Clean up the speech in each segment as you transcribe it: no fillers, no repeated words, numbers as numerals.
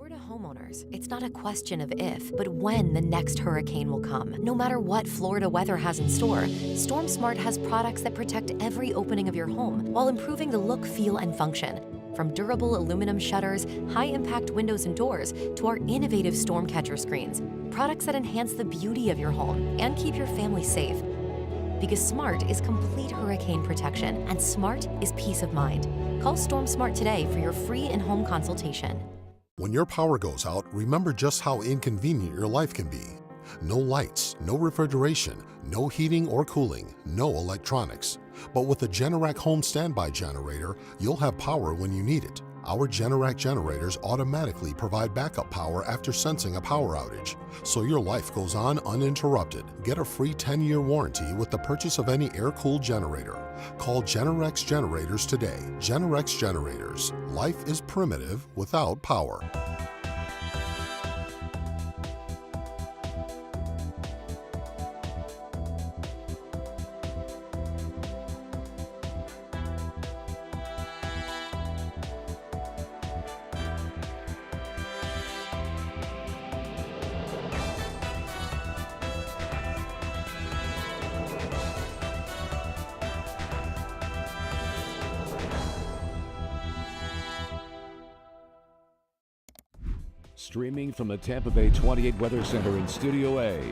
Florida homeowners, it's not a question of if, but when the next hurricane will come. No matter what Florida weather has in store, Storm Smart has products that protect every opening of your home while improving the look, feel, and function. From durable aluminum shutters, high-impact windows and doors, to our innovative storm catcher screens, products that enhance the beauty of your home and keep your family safe. Because Smart is complete hurricane protection, and Smart is peace of mind. Call Storm Smart today for your free in-home consultation. When your power goes out, remember just how inconvenient your life can be. No lights, no refrigeration, no heating or cooling, no electronics. But with a Generac home standby generator, you'll have power when you need it. Our Generac generators automatically provide backup power after sensing a power outage, so your life goes on uninterrupted. Get a free 10-year warranty with the purchase of any air-cooled generator. Call Generac Generators today. Generac Generators. Life is primitive without power. Streaming from the Tampa Bay 28 Weather Center in Studio A,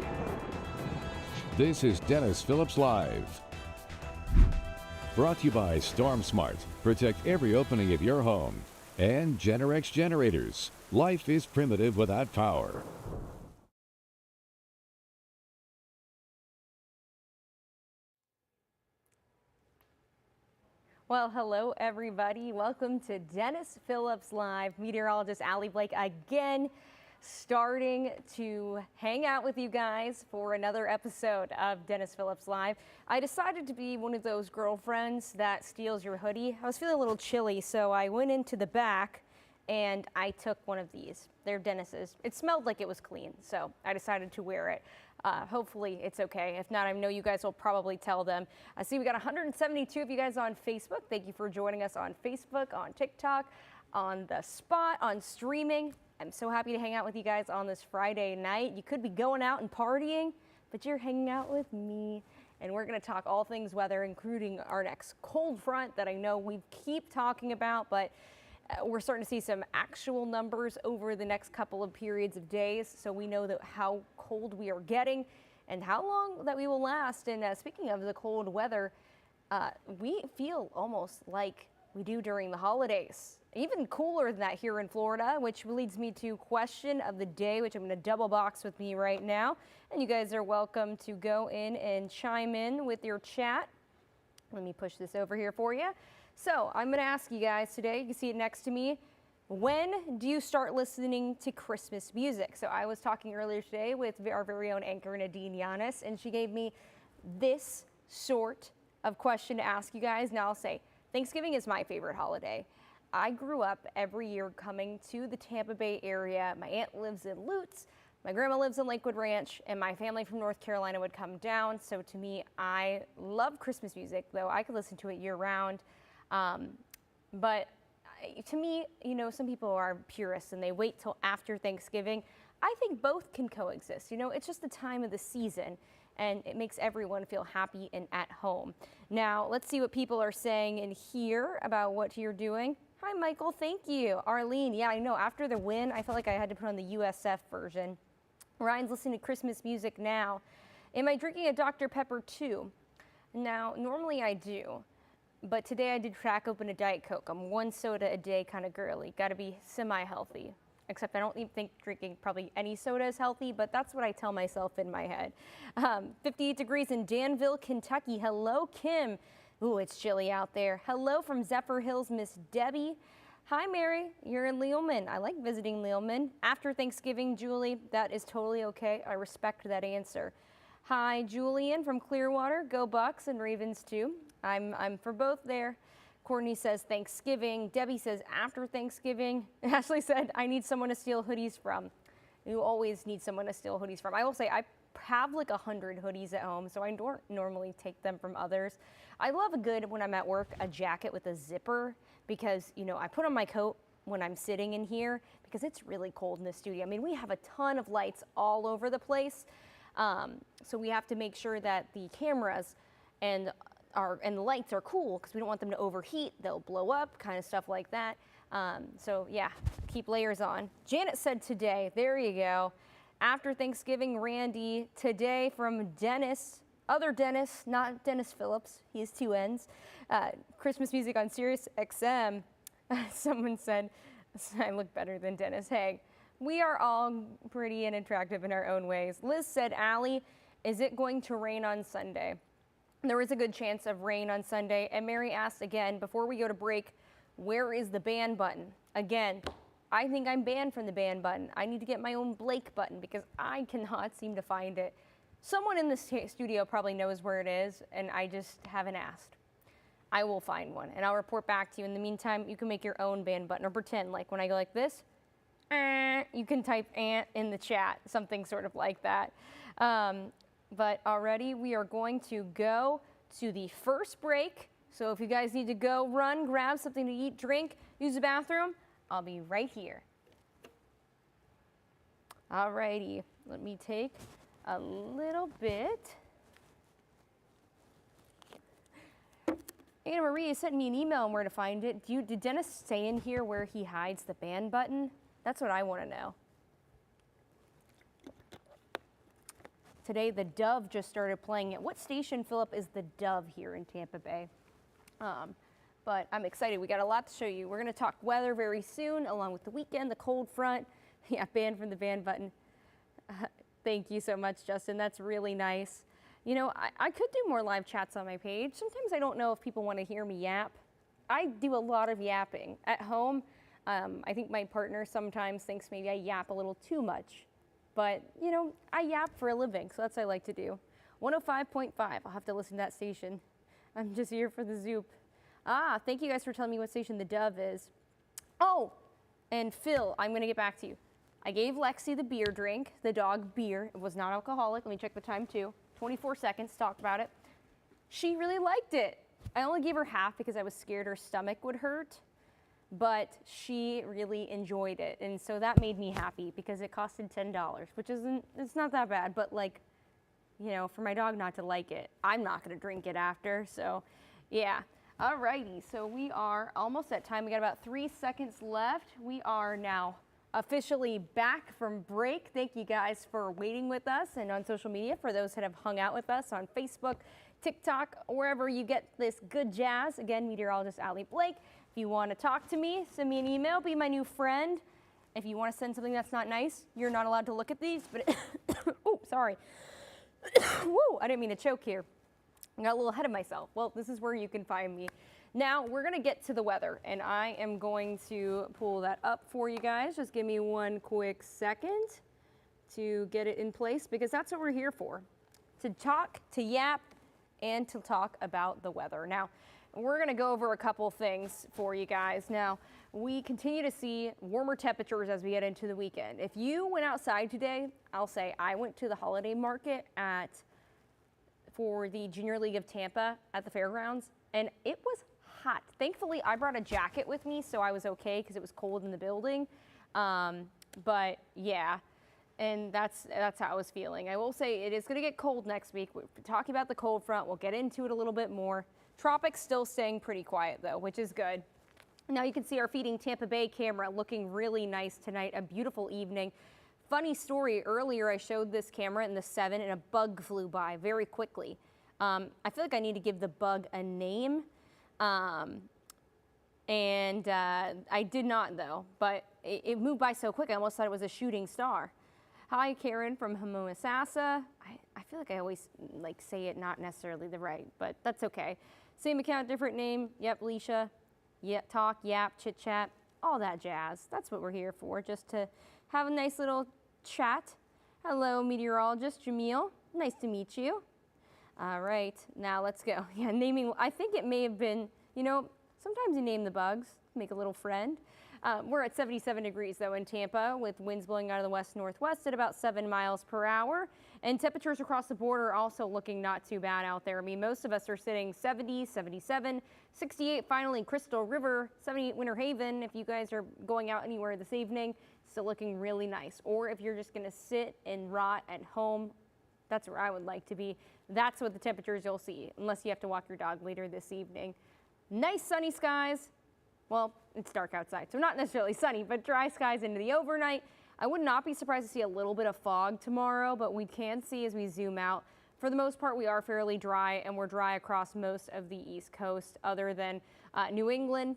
this is Denis Phillips Live. Brought to you by Storm Smart. Protect every opening of your home. And Generac Generators. Life is primitive without power. Well, hello, everybody. Welcome to Denis Phillips Live. Meteorologist Allie Blake again, starting to hang out with you guys for another episode of Denis Phillips Live. I decided to be one of those girlfriends that steals your hoodie. I was feeling a little chilly, so I went into the back and I took one of these. They're Denis's. It smelled like it was clean, so I decided to wear it. Hopefully it's okay. If not, I know you guys will probably tell them. I see we got 172 of you guys on Facebook. Thank you for joining us on Facebook, on TikTok, on the spot, on streaming. I'm so happy to hang out with you guys on this Friday night. You could be going out and partying, but you're hanging out with me. And we're going to talk all things weather, including our next cold front that I know we keep talking about, but we're starting to see some actual numbers over the next couple of periods of days, so we know that how cold we are getting and how long that we will last. And speaking of the cold weather, we feel almost like we do during the holidays. Even cooler than that here in Florida, which leads me to question of the day, which I'm going to double box with me right now. And you guys are welcome to go in and chime in with your chat. Let me push this over here for you. So I'm going to ask you guys today, you can see it next to me, when do you start listening to Christmas music? So I was talking earlier today with our very own anchor Nadine Yanis, and she gave me this sort of question to ask you guys. Now I'll say, Thanksgiving is my favorite holiday. I grew up every year coming to the Tampa Bay area. My aunt lives in Lutz, my grandma lives in Lakewood Ranch, and my family from North Carolina would come down. So to me, I love Christmas music, though I could listen to it year round. But to me, you know, some people are purists and they wait till after Thanksgiving. I think both can coexist. You know, it's just the time of the season and it makes everyone feel happy and at home. Now, let's see what people are saying in here about what you're doing. Hi, Michael. Thank you. Arlene. Yeah, I know. After the win, I felt like I had to put on the USF version. Ryan's listening to Christmas music now. Am I drinking a Dr. Pepper too? Now, normally I do. But today I did crack open a Diet Coke. I'm one soda a day kind of girly. Got to be semi-healthy. Except I don't even think drinking probably any soda is healthy, but that's what I tell myself in my head. 58 degrees in Danville, Kentucky. Hello, Kim. Ooh, it's chilly out there. Hello from Zephyr Hills, Miss Debbie. Hi, Mary. You're in Lealman. I like visiting Lealman. After Thanksgiving, Julie, that is totally okay. I respect that answer. Hi, Julian from Clearwater. Go Bucks and Ravens too. I'm for both there. Courtney says Thanksgiving. Debbie says after Thanksgiving. Ashley said I need someone to steal hoodies from. You always need someone to steal hoodies from. I will say I have like 100 hoodies at home, so I don't normally take them from others. I love a good, when I'm at work, a jacket with a zipper because, you know, I put on my coat when I'm sitting in here because it's really cold in the studio. I mean, we have a ton of lights all over the place. So we have to make sure that the cameras and the lights are cool because we don't want them to overheat. They'll blow up, kind of stuff like that. So yeah, keep layers on. Janet said today, there you go. After Thanksgiving, Randy, today from Dennis, other Dennis, not Dennis Phillips, he has two N's. Christmas music on Sirius XM. Someone said, I look better than Dennis. Hey, we are all pretty and attractive in our own ways. Liz said, Allie, is it going to rain on Sunday? There is a good chance of rain on Sunday. And Mary asked again, before we go to break, where is the ban button? Again, I think I'm banned from the ban button. I need to get my own Blake button because I cannot seem to find it. Someone in the studio probably knows where it is, and I just haven't asked. I will find one, and I'll report back to you. In the meantime, you can make your own ban button, or pretend like when I go like this, you can type in the chat, something sort of like that. But already we are going to go to the first break. So if you guys need to go run, grab something to eat, drink, use the bathroom, I'll be right here. Alrighty, let me take a little bit. Anna Maria sent me an email on where to find it. Did Dennis say in here where he hides the ban button? That's what I want to know. Today, the Dove just started playing it. What station, Philip, is the Dove here in Tampa Bay? But I'm excited. We got a lot to show you. We're going to talk weather very soon, along with the weekend, the cold front. Yeah, banned from the ban button. Thank you so much, Justin. That's really nice. You know, I could do more live chats on my page. Sometimes I don't know if people want to hear me yap. I do a lot of yapping. At home, I think my partner sometimes thinks maybe I yap a little too much. But, you know, I yap for a living, so that's what I like to do. 105.5, I'll have to listen to that station. I'm just here for the Zoop. Thank you guys for telling me what station the Dove is. Oh, and Phil, I'm going to get back to you. I gave Lexi the beer drink, the dog beer. It was not alcoholic. Let me check the time, too. 24 seconds, talked about it. She really liked it. I only gave her half because I was scared her stomach would hurt, but she really enjoyed it. And so that made me happy because it costed $10, which it's not that bad, but like, you know, for my dog not to like it, I'm not going to drink it after. So yeah. Alrighty, so we are almost at time. We got about 3 seconds left. We are now officially back from break. Thank you guys for waiting with us and on social media for those that have hung out with us on Facebook, TikTok, wherever you get this good jazz. Again, meteorologist Allie Blake. If you want to talk to me, send me an email, be my new friend. If you want to send something that's not nice, you're not allowed to look at these, but oh, sorry. Woo, I didn't mean to choke here. I got a little ahead of myself. Well, this is where you can find me. Now we're gonna get to the weather, and I am going to pull that up for you guys. Just give me one quick second to get it in place, because that's what we're here for. To talk, to yap, and to talk about the weather. Now, we're gonna go over a couple things for you guys. Now, we continue to see warmer temperatures as we get into the weekend. If you went outside today, I'll say I went to the holiday market for the Junior League of Tampa at the fairgrounds, and it was hot. Thankfully, I brought a jacket with me, so I was okay because it was cold in the building. But yeah, and that's how I was feeling. I will say it is going to get cold next week. We're talking about the cold front. We'll get into it a little bit more. Tropics still staying pretty quiet though, which is good. Now you can see our Feeding Tampa Bay camera looking really nice tonight. A beautiful evening. Funny story, earlier I showed this camera in the 7 and a bug flew by very quickly. I feel like I need to give the bug a name. I did not though, but it moved by so quick I almost thought it was a shooting star. Hi, Karen from Homosassa. I feel like I always like say it not necessarily the right, but that's okay. Same account, different name. Yep, Leisha. Yep, talk, yap, chit chat, all that jazz. That's what we're here for, just to have a nice little chat. Hello, meteorologist Jamil. Nice to meet you. All right, now let's go. Yeah, naming, I think it may have been, you know, sometimes you name the bugs, make a little friend. We're at 77 degrees though in Tampa with winds blowing out of the west-northwest at about 7 miles per hour. And temperatures across the border are also looking not too bad out there. I mean, most of us are sitting 70, 77, 68 finally in Crystal River, 78 Winter Haven if you guys are going out anywhere this evening, still looking really nice. Or if you're just gonna sit and rot at home, that's where I would like to be. That's what the temperatures you'll see, unless you have to walk your dog later this evening. Nice sunny skies. Well, it's dark outside, so not necessarily sunny, but dry skies into the overnight. I would not be surprised to see a little bit of fog tomorrow, but we can see as we zoom out, for the most part, we are fairly dry, and we're dry across most of the East Coast, other than New England.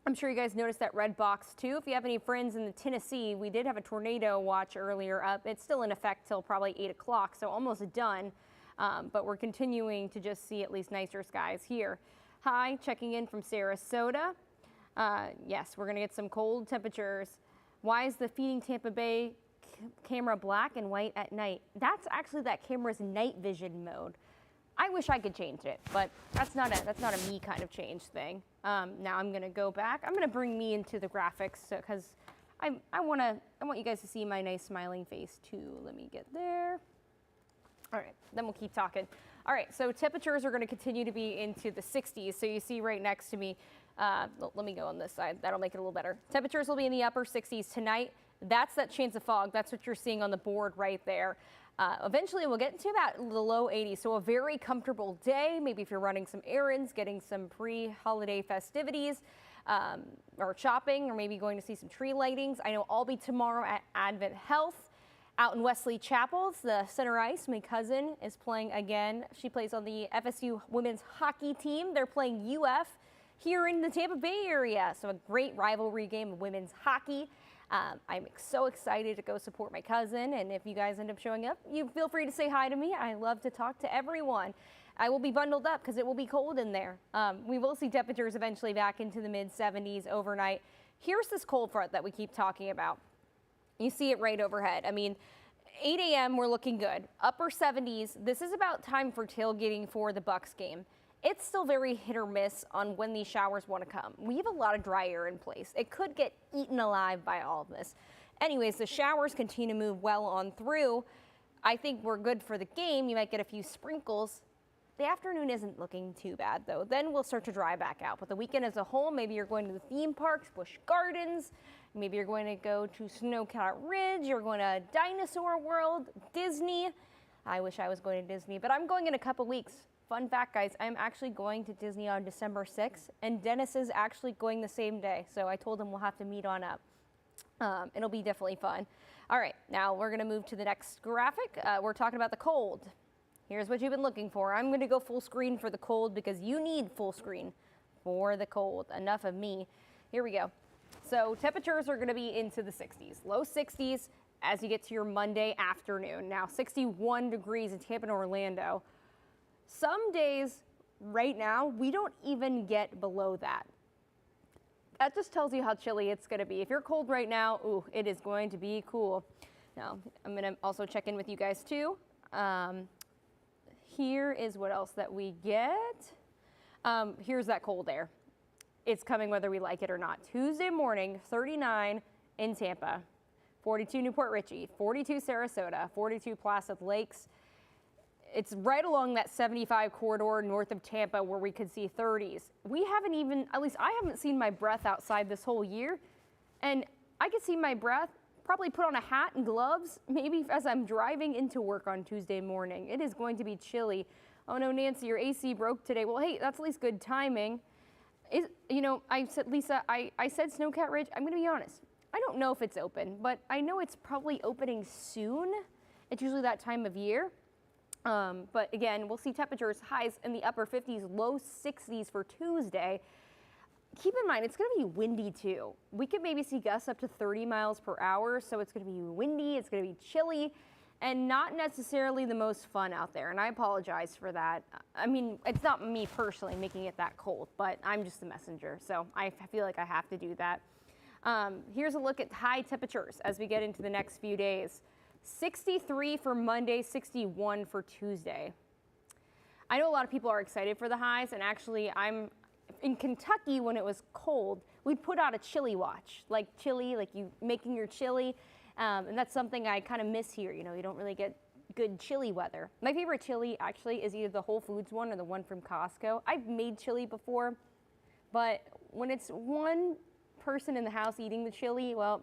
I'm sure you guys noticed that red box too. If you have any friends in the Tennessee, we did have a tornado watch earlier up. It's still in effect till probably 8 o'clock, so almost done. But we're continuing to just see at least nicer skies here. Hi, checking in from Sarasota. Yes, we're gonna get some cold temperatures. Why is the Feeding Tampa Bay camera black and white at night? That's actually that camera's night vision mode. I wish I could change it, but that's not a me kind of change thing. Now I'm gonna go back. I'm gonna bring me into the graphics because I want you guys to see my nice smiling face too. Let me get there. All right, then we'll keep talking. All right, so temperatures are gonna continue to be into the 60s. So you see right next to me, let me go on this side. That'll make it a little better. Temperatures will be in the upper 60s tonight. That's that chance of fog. That's what you're seeing on the board right there. Eventually we'll get into about the low 80s, so a very comfortable day. Maybe if you're running some errands, getting some pre-holiday festivities, or shopping, or maybe going to see some tree lightings. I know I'll be tomorrow at Advent Health out in Wesley Chapels. The center ice, my cousin, is playing again. She plays on the FSU women's hockey team. They're playing UF here in the Tampa Bay area, so a great rivalry game of women's hockey. I'm so excited to go support my cousin, and if you guys end up showing up, you feel free to say hi to me. I love to talk to everyone. I will be bundled up because it will be cold in there. We will see temperatures eventually back into the mid-70s overnight. Here's this cold front that we keep talking about. You see it right overhead. I mean, 8 a.m. we're looking good. Upper 70s. This is about time for tailgating for the Bucks game. It's still very hit or miss on when these showers want to come. We have a lot of dry air in place. It could get eaten alive by all of this. Anyways, the showers continue to move well on through. I think we're good for the game. You might get a few sprinkles. The afternoon isn't looking too bad though. Then we'll start to dry back out. But the weekend as a whole, maybe you're going to the theme parks, Busch Gardens. Maybe you're going to go to Snowcat Ridge. You're going to Dinosaur World, Disney. I wish I was going to Disney, but I'm going in a couple weeks. Fun fact, guys, I'm actually going to Disney on December 6th, and Dennis is actually going the same day. So I told him we'll have to meet on up. It'll be definitely fun. All right, now we're gonna move to the next graphic. We're talking about the cold. Here's what you've been looking for. I'm gonna go full screen for the cold because you need full screen for the cold. Enough of me. Here we go. So temperatures are gonna be into the 60s, low 60s as you get to your Monday afternoon. Now 61 degrees in Tampa and Orlando. Some days right now, we don't even get below that. That just tells you how chilly it's going to be. If you're cold right now, ooh, it is going to be cool. Now, I'm going to also check in with you guys too. Here is what else that we get. Here's that cold air. It's coming whether we like it or not. Tuesday morning, 39 in Tampa, 42 Newport Richey, 42 Sarasota, 42 Placid Lakes. It's right along that 75 corridor north of Tampa where we could see 30s. We haven't even, at least I haven't seen my breath outside this whole year. And I could see my breath, probably put on a hat and gloves, maybe as I'm driving into work on Tuesday morning. It is going to be chilly. Oh no, Nancy, your AC broke today. Well, hey, that's at least good timing. I said, Lisa, I said Snowcat Ridge. I'm gonna be honest. I don't know if it's open, but I know it's probably opening soon. It's usually that time of year. But again, we'll see temperatures highs in the upper 50s, low 60s for Tuesday. Keep in mind, it's going to be windy too. We could maybe see gusts up to 30 miles per hour, so it's going to be windy, it's going to be chilly, and not necessarily the most fun out there. And I apologize for that. I mean, it's not me personally making it that cold, but I'm just the messenger, so I feel like I have to do that. Here's a look at high temperatures as we get into the next few days. 63 for Monday, 61 for Tuesday. I know a lot of people are excited for the highs, and actually I'm in Kentucky when it was cold, we'd put out a chili watch, like you making your chili, and that's something I kind of miss here. You don't really get good chili weather. My favorite chili actually is either the Whole Foods one or the one from Costco. I've made chili before, but when it's one person in the house eating the chili, well,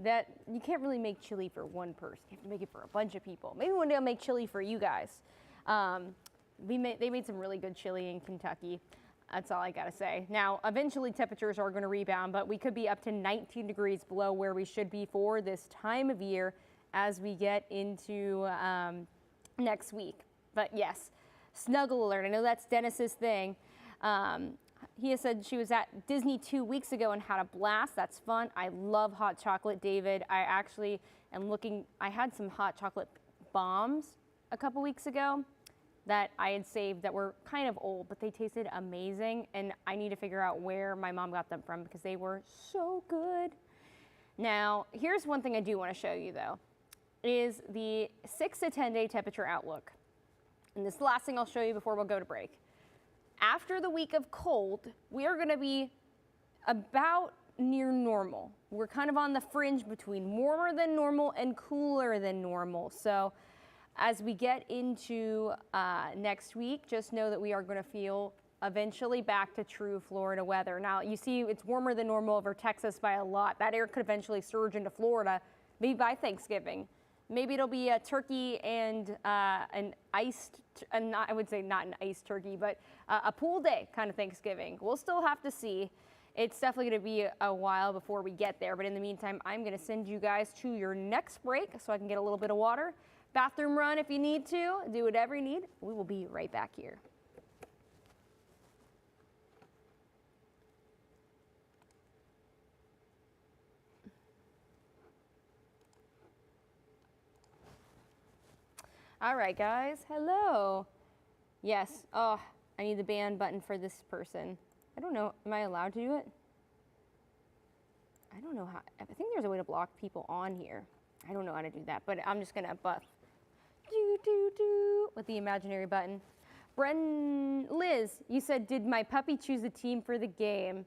that you can't really make chili for one person. You have to make it for a bunch of people. Maybe one day I'll make chili for you guys. They made some really good chili in Kentucky. That's all I gotta say. Now, eventually temperatures are gonna rebound, but we could be up to 19 degrees below where we should be for this time of year as we get into next week. But yes, snuggle alert. I know that's Dennis's thing. He has said she was at Disney 2 weeks ago and had a blast. That's fun. I love hot chocolate, David. I actually am looking, I had some hot chocolate bombs a couple weeks ago that I had saved that were kind of old, but they tasted amazing. And I need to figure out where my mom got them from because they were so good. Now, here's one thing I do want to show you though, is the 6 to 10 day temperature outlook. And this is the last thing I'll show you before we'll go to break. After the week of cold, we are going to be about near normal. We're kind of on the fringe between warmer than normal and cooler than normal. So as we get into next week, just know that we are going to feel eventually back to true Florida weather. Now, you see it's warmer than normal over Texas by a lot. That air could eventually surge into Florida, maybe by Thanksgiving. Maybe it'll be a turkey and an iced, I would say not an iced turkey, but a pool day kind of Thanksgiving. We'll still have to see. It's definitely going to be a while before we get there. But in the meantime, I'm going to send you guys to your next break so I can get a little bit of water. Bathroom run if you need to. Do whatever you need. We will be right back here. All right, guys. Hello. Yes. Oh, I need the ban button for this person. I don't know. Am I allowed to do it? I don't know how. I think there's a way to block people on here. I don't know how to do that, but I'm just going to buff with the imaginary button. Liz, you said, did my puppy choose a team for the game?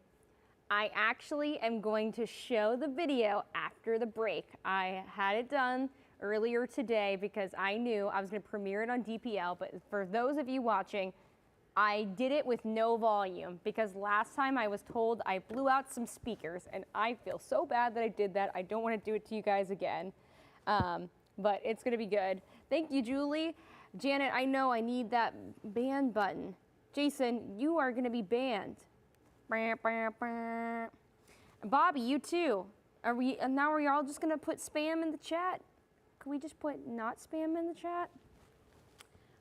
I actually am going to show the video after the break. I had it done earlier today because I knew I was going to premiere it on DPL, but for those of you watching, I did it with no volume because last time I was told I blew out some speakers and I feel so bad that I did that. I don't want to do it to you guys again, but it's going to be good. Thank you, Julie. Janet, I know I need that ban button. Jason, you are going to be banned. Bobby, you too. Are we all just going to put spam in the chat? Can we just put not spam in the chat?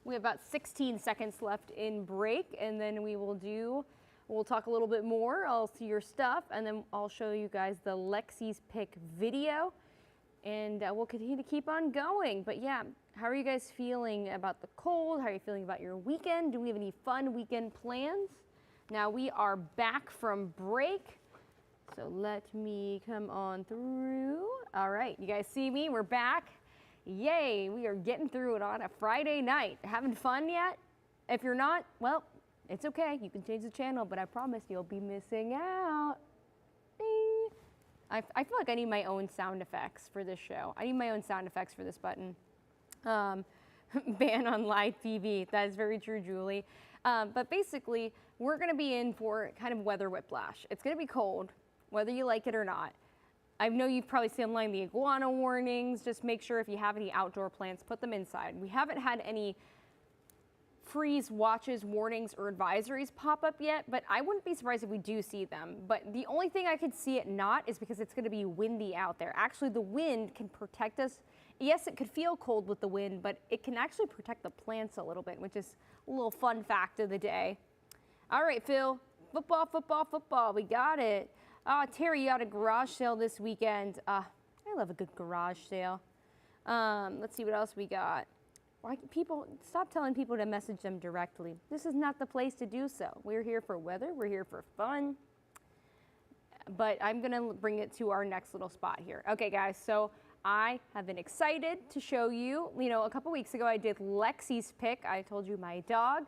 We have about 16 seconds left in break, and then we'll talk a little bit more. I'll see your stuff, and then I'll show you guys the Lexi's Pick video, and we'll continue to keep on going. But yeah, how are you guys feeling about the cold? How are you feeling about your weekend? Do we have any fun weekend plans? Now we are back from break, so let me come on through. All right, you guys see me? We're back. Yay, we are getting through it on a Friday night. Having fun yet? If you're not, well, it's okay. You can change the channel, but I promise you'll be missing out. Ding. I feel like I need my own sound effects for this show. I need my own sound effects for this button. Ban on live TV. That is very true, Julie. But basically, we're going to be in for kind of weather whiplash. It's going to be cold, whether you like it or not. I know you've probably seen online the iguana warnings. Just make sure if you have any outdoor plants, put them inside. We haven't had any freeze watches, warnings, or advisories pop up yet, but I wouldn't be surprised if we do see them. But the only thing I could see it not is because it's going to be windy out there. Actually, the wind can protect us. Yes, it could feel cold with the wind, but it can actually protect the plants a little bit, which is a little fun fact of the day. All right, Phil. Football, football, football. We got it. Terry, you had a garage sale this weekend. I love a good garage sale. Let's see what else we got. Stop telling people to message them directly. This is not the place to do so. We're here for weather. We're here for fun. But I'm going to bring it to our next little spot here. Okay, guys, so I have been excited to show you. You know, a couple weeks ago, I did Lexi's Pick. I told you my dog,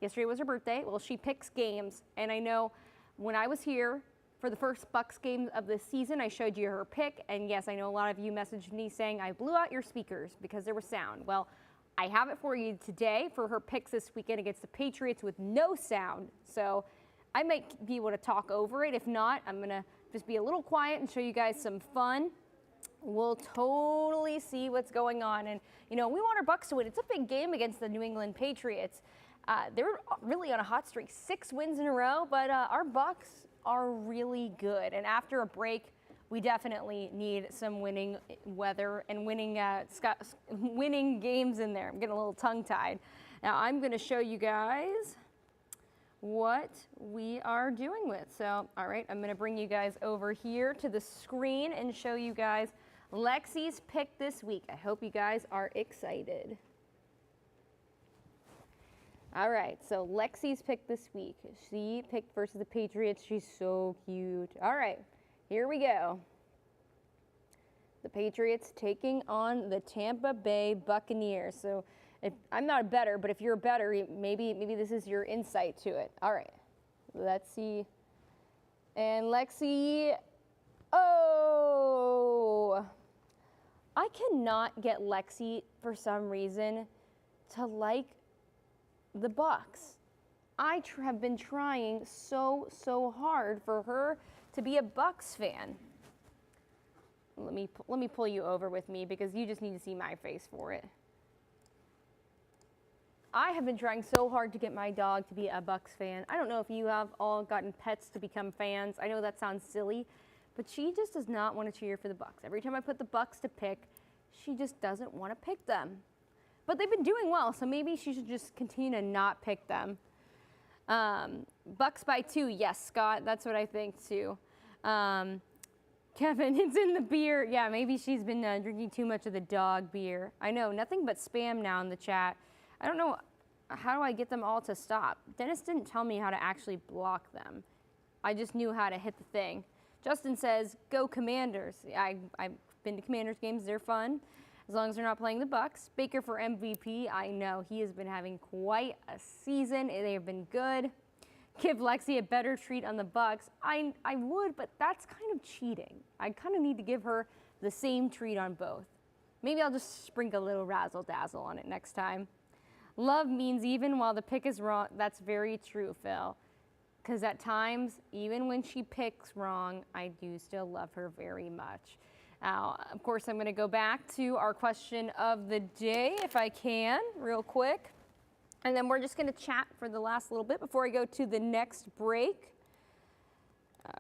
yesterday was her birthday. Well, she picks games. And I know when I was here, for the first Bucks game of the season, I showed you her pick, and yes, I know a lot of you messaged me saying I blew out your speakers because there was sound. Well, I have it for you today for her picks this weekend against the Patriots with no sound, so I might be able to talk over it. If not, I'm gonna just be a little quiet and show you guys some fun. we'll totally see what's going on. And, you know, we want our Bucks to win. It's a big game against the New England Patriots. They're really on a hot streak, 6 wins in a row, but our Bucks are really good. And after a break, we definitely need some winning weather and winning games in there. I'm getting a little tongue-tied. Now I'm going to show you guys what we are doing with. So, all right, I'm going to bring you guys over here to the screen and show you guys Lexi's pick this week. I hope you guys are excited. All right, so Lexi's pick this week. She picked versus the Patriots. She's so cute. All right, here we go. The Patriots taking on the Tampa Bay Buccaneers. So I'm not a bettor, but if you're a bettor, maybe this is your insight to it. All right, let's see. And Lexi, oh, I cannot get Lexi for some reason to like the Bucks. I have been trying so hard for her to be a Bucks fan. Let me pull you over with me because you just need to see my face for it. I have been trying so hard to get my dog to be a Bucks fan. I don't know if you have all gotten pets to become fans. I know that sounds silly, but she just does not want to cheer for the Bucks. Every time I put the Bucks to pick, she just doesn't want to pick them. But they've been doing well, so maybe she should just continue to not pick them. Bucks by 2, yes, Scott, that's what I think too. Kevin, it's in the beer. Yeah, maybe she's been drinking too much of the dog beer. I know, nothing but spam now in the chat. I don't know, how do I get them all to stop? Dennis didn't tell me how to actually block them. I just knew how to hit the thing. Justin says, go Commanders. I've been to Commanders games, they're fun. As long as they're not playing the Bucks. Baker for MVP, I know he has been having quite a season. They have been good. Give Lexi a better treat on the Bucks. I would, but that's kind of cheating. I kind of need to give her the same treat on both. Maybe I'll just sprinkle a little razzle dazzle on it next time. Love means even while the pick is wrong. That's very true, Phil. Because at times, even when she picks wrong, I do still love her very much. Now, of course, I'm going to go back to our question of the day, if I can, real quick. And then we're just going to chat for the last little bit before I go to the next break.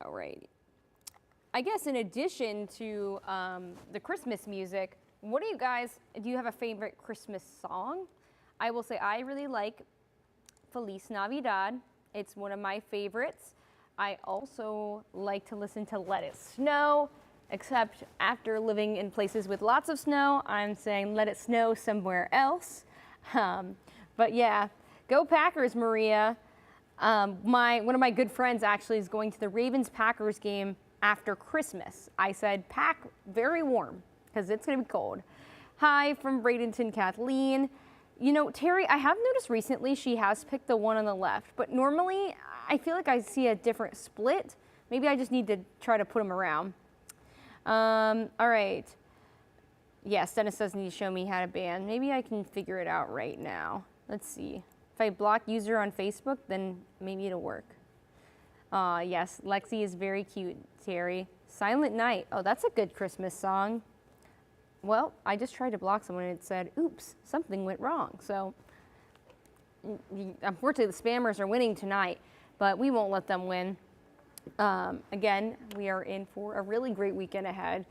All right. I guess in addition to the Christmas music, what do you have a favorite Christmas song? I will say I really like Feliz Navidad. It's one of my favorites. I also like to listen to Let It Snow. Except after living in places with lots of snow, I'm saying let it snow somewhere else. But yeah, go Packers, Maria. One of my good friends actually is going to the Ravens-Packers game after Christmas. I said pack very warm because it's going to be cold. Hi from Bradenton, Kathleen. You know, Terry, I have noticed recently she has picked the one on the left, but normally I feel like I see a different split. Maybe I just need to try to put them around. All right. Yes, Dennis does need to show me how to ban. Maybe I can figure it out right now. Let's see. If I block user on Facebook, then maybe it'll work. Yes, Lexi is very cute, Terry. Silent Night. Oh, that's a good Christmas song. Well, I just tried to block someone and it said, oops, something went wrong. So, unfortunately, the spammers are winning tonight, but we won't let them win. Again, we are in for a really great weekend ahead.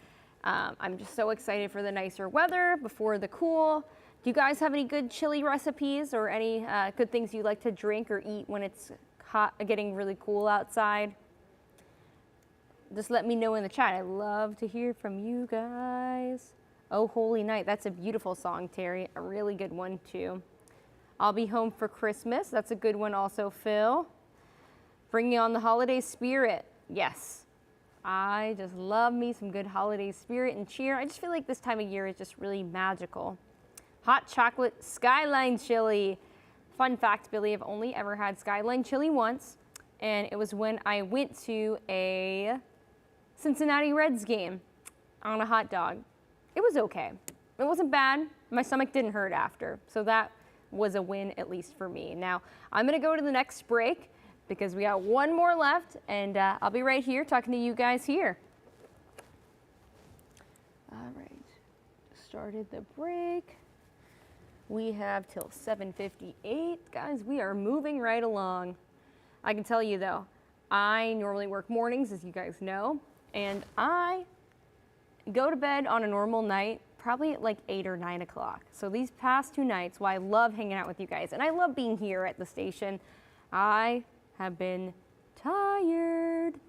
I'm just so excited for the nicer weather before the cool. Do you guys have any good chili recipes or any good things you like to drink or eat when it's hot, getting really cool outside? Just let me know in the chat. I love to hear from you guys. Oh, Holy Night. That's a beautiful song, Terry. A really good one, too. I'll be home for Christmas. That's a good one also, Phil. Bringing on the holiday spirit. Yes. I just love me some good holiday spirit and cheer. I just feel like this time of year is just really magical. Hot chocolate Skyline chili. Fun fact, Billy, I've only ever had Skyline chili once, and it was when I went to a Cincinnati Reds game on a hot dog. It was okay. It wasn't bad. My stomach didn't hurt after, so that was a win, at least for me. Now, I'm gonna go to the next break because we got one more left, and I'll be right here talking to you guys here. All started the break. We have till 7:58. Guys, we are moving right along. I can tell you though, I normally work mornings, as you guys know, and I go to bed on a normal night probably at like 8 or 9 o'clock. So these past 2 nights, while I love hanging out with you guys, and I love being here at the station, I have been tired.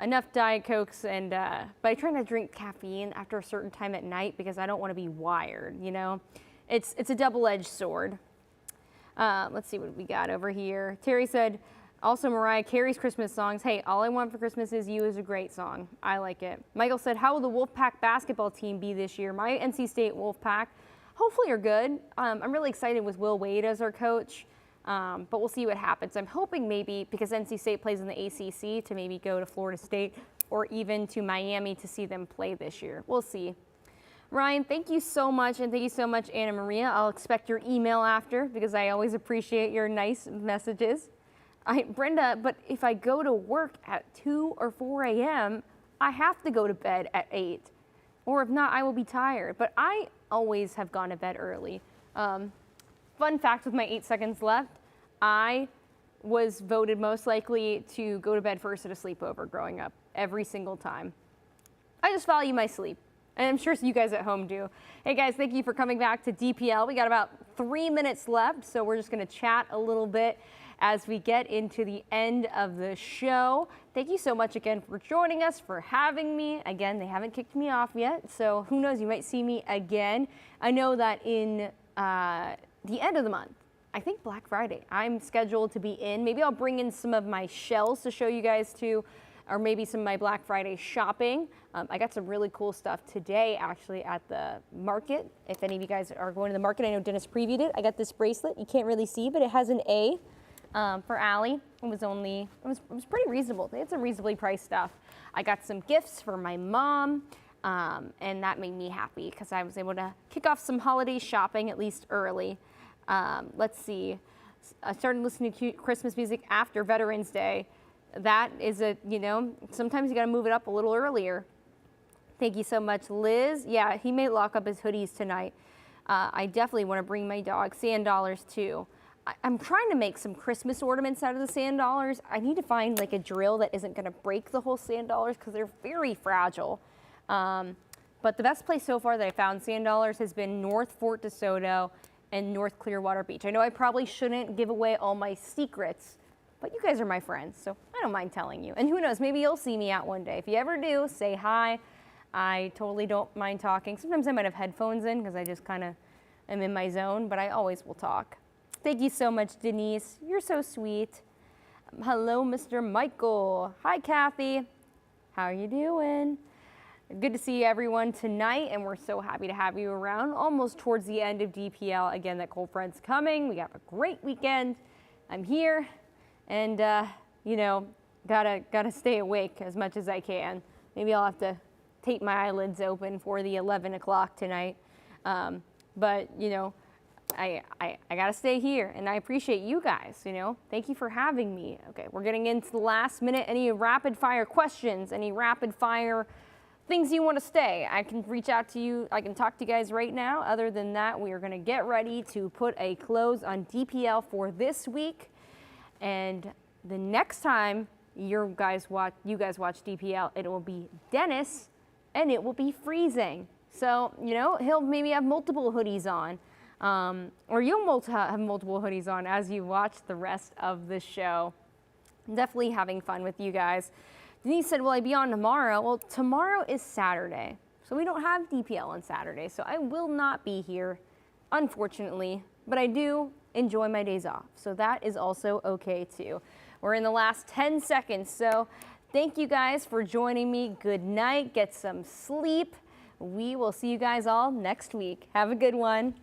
Enough Diet Cokes, and but I try not to drink caffeine after a certain time at night because I don't want to be wired, you know? It's a double-edged sword. Let's see what we got over here. Terry said, also Mariah Carey's Christmas songs. Hey, All I Want for Christmas Is You is a great song. I like it. Michael said, how will the Wolfpack basketball team be this year? My NC State Wolfpack hopefully are good. I'm really excited with Will Wade as our coach. But we'll see what happens. I'm hoping maybe, because NC State plays in the ACC, to maybe go to Florida State or even to Miami to see them play this year. We'll see. Ryan, thank you so much, and thank you so much, Anna Maria. I'll expect your email after because I always appreciate your nice messages. Brenda, but if I go to work at 2 or 4 a.m., I have to go to bed at 8. Or if not, I will be tired. But I always have gone to bed early. Fun fact with my 8 seconds left, I was voted most likely to go to bed first at a sleepover growing up, every single time. I just value my sleep, and I'm sure you guys at home do. Hey guys, thank you for coming back to DPL. We got about 3 minutes left, so we're just gonna chat a little bit as we get into the end of the show. Thank you so much again for joining us, for having me. Again, they haven't kicked me off yet, so who knows, you might see me again. I know that in the end of the month, I think Black Friday, I'm scheduled to be in. Maybe I'll bring in some of my shells to show you guys too, or maybe some of my Black Friday shopping. I got some really cool stuff today actually at the market. If any of you guys are going to the market, I know Dennis previewed it. I got this bracelet, you can't really see, but it has an A for Allie. It was pretty reasonable. They had some reasonably priced stuff. I got some gifts for my mom. And that made me happy because I was able to kick off some holiday shopping, at least early. Let's see. I started listening to Christmas music after Veterans Day. That is sometimes you got to move it up a little earlier. Thank you so much, Liz. Yeah, he may lock up his hoodies tonight. I definitely want to bring my dog sand dollars too. I'm trying to make some Christmas ornaments out of the sand dollars. I need to find like a drill that isn't going to break the whole sand dollars because they're very fragile. But the best place so far that I found sand dollars has been North Fort DeSoto and North Clearwater Beach. I know I probably shouldn't give away all my secrets, but you guys are my friends, so I don't mind telling you. And who knows, maybe you'll see me out one day. If you ever do, say hi. I totally don't mind talking. Sometimes I might have headphones in because I just kind of am in my zone, but I always will talk. Thank you so much, Denise. You're so sweet. Hello, Mr. Michael. Hi, Kathy. How are you doing? Good to see everyone tonight, and we're so happy to have you around. Almost towards the end of DPL. Again, that cold front's coming. We have a great weekend. I'm here, and gotta stay awake as much as I can. Maybe I'll have to tape my eyelids open for the 11 o'clock tonight. But I gotta stay here, and I appreciate you guys. Thank you for having me. Okay, we're getting into the last minute. Any rapid fire questions? Any rapid fire things you want to stay? I can reach out to you. I can talk to you guys right now. Other than that, we are going to get ready to put a close on DPL for this week. And the next time you guys watch DPL, it will be Dennis, and it will be freezing. So he'll maybe have multiple hoodies on, or you'll have multiple hoodies on as you watch the rest of the show. Definitely having fun with you guys. Denise said, will I be on tomorrow? Well, tomorrow is Saturday, so we don't have DPL on Saturday, so I will not be here, unfortunately, but I do enjoy my days off, so that is also okay too. We're in the last 10 seconds, so thank you guys for joining me. Good night, get some sleep. We will see you guys all next week. Have a good one.